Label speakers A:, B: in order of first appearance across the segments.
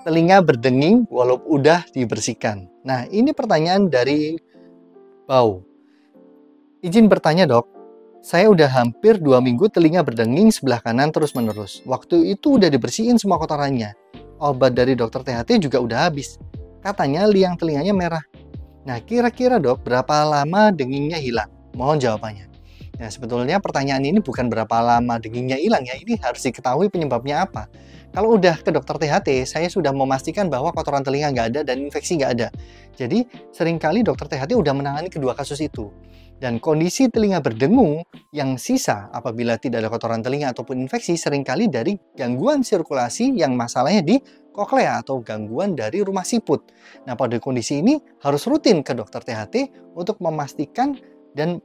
A: Telinga berdenging walau udah dibersihkan. Nah, ini pertanyaan dari Bau. Izin bertanya dok, saya udah hampir 2 minggu telinga berdenging sebelah kanan terus-menerus. Waktu itu udah dibersihin semua kotorannya. Obat dari dokter THT juga udah habis. Katanya liang telinganya merah. Nah, kira-kira dok, berapa lama dengingnya hilang? Mohon jawabannya. Nah, sebetulnya pertanyaan ini bukan berapa lama dengingnya hilang ya, ini harus diketahui penyebabnya apa. Kalau udah ke dokter THT, saya sudah memastikan bahwa kotoran telinga nggak ada dan infeksi nggak ada. Jadi, seringkali dokter THT udah menangani kedua kasus itu. Dan kondisi telinga berdengung yang sisa apabila tidak ada kotoran telinga ataupun infeksi seringkali dari gangguan sirkulasi yang masalahnya di koklea atau gangguan dari rumah siput. Nah, pada kondisi ini harus rutin ke dokter THT untuk memastikan dan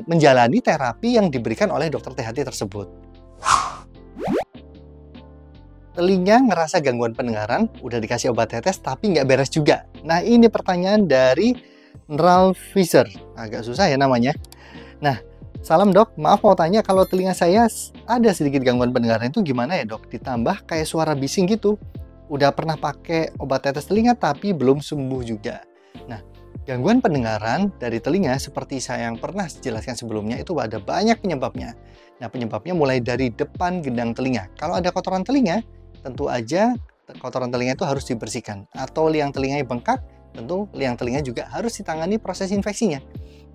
A: menjalani terapi yang diberikan oleh dokter THT tersebut. Telinga ngerasa gangguan pendengaran, udah dikasih obat tetes tapi nggak beres juga. Nah, ini pertanyaan dari Ralph Fisher, agak susah ya namanya. Nah, salam dok, maaf mau tanya kalau telinga saya ada sedikit gangguan pendengaran itu gimana ya dok? Ditambah kayak suara bising gitu. Udah pernah pakai obat tetes telinga tapi belum sembuh juga. Nah, gangguan pendengaran dari telinga seperti saya yang pernah jelaskan sebelumnya itu ada banyak penyebabnya. Nah, penyebabnya mulai dari depan gendang telinga. Kalau ada kotoran telinga, tentu aja kotoran telinga itu harus dibersihkan. Atau liang telinganya bengkak, tentu liang telinga juga harus ditangani proses infeksinya.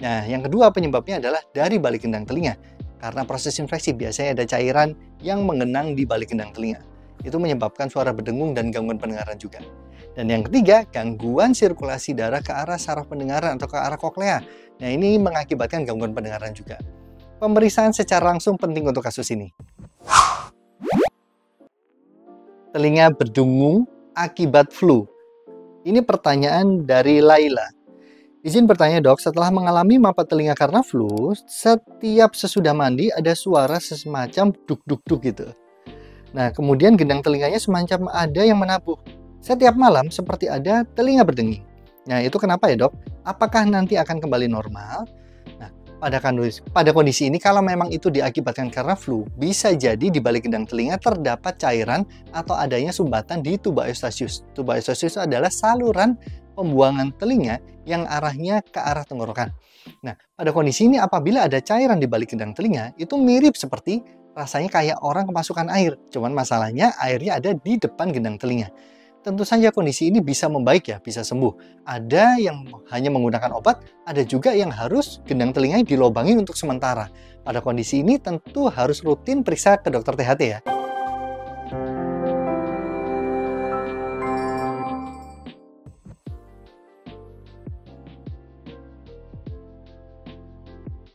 A: Nah, yang kedua penyebabnya adalah dari balik gendang telinga. Karena proses infeksi biasanya ada cairan yang mengenang di balik gendang telinga. Itu menyebabkan suara berdengung dan gangguan pendengaran juga. Dan yang ketiga, gangguan sirkulasi darah ke arah saraf pendengaran atau ke arah koklea. Nah, ini mengakibatkan gangguan pendengaran juga. Pemeriksaan secara langsung penting untuk kasus ini. Telinga berdengung akibat flu. Ini pertanyaan dari Laila. Izin bertanya dok, setelah mengalami mapa telinga karena flu, setiap sesudah mandi ada suara semacam duk-duk-duk gitu. Nah, kemudian gendang telinganya semacam ada yang menabuh. Setiap malam seperti ada telinga berdenging. Nah, itu kenapa ya dok? Apakah nanti akan kembali normal? Nah, pada kondisi ini kalau memang itu diakibatkan karena flu, bisa jadi di balik gendang telinga terdapat cairan atau adanya sumbatan di tuba eustachius. Tuba eustachius adalah saluran pembuangan telinga yang arahnya ke arah tenggorokan. Nah, pada kondisi ini apabila ada cairan di balik gendang telinga, itu mirip seperti rasanya kayak orang kemasukan air. Cuman masalahnya airnya ada di depan gendang telinga. Tentu saja kondisi ini bisa membaik ya, bisa sembuh. Ada yang hanya menggunakan obat, ada juga yang harus gendang telinganya dilobangi untuk sementara. Pada kondisi ini tentu harus rutin periksa ke dokter THT ya.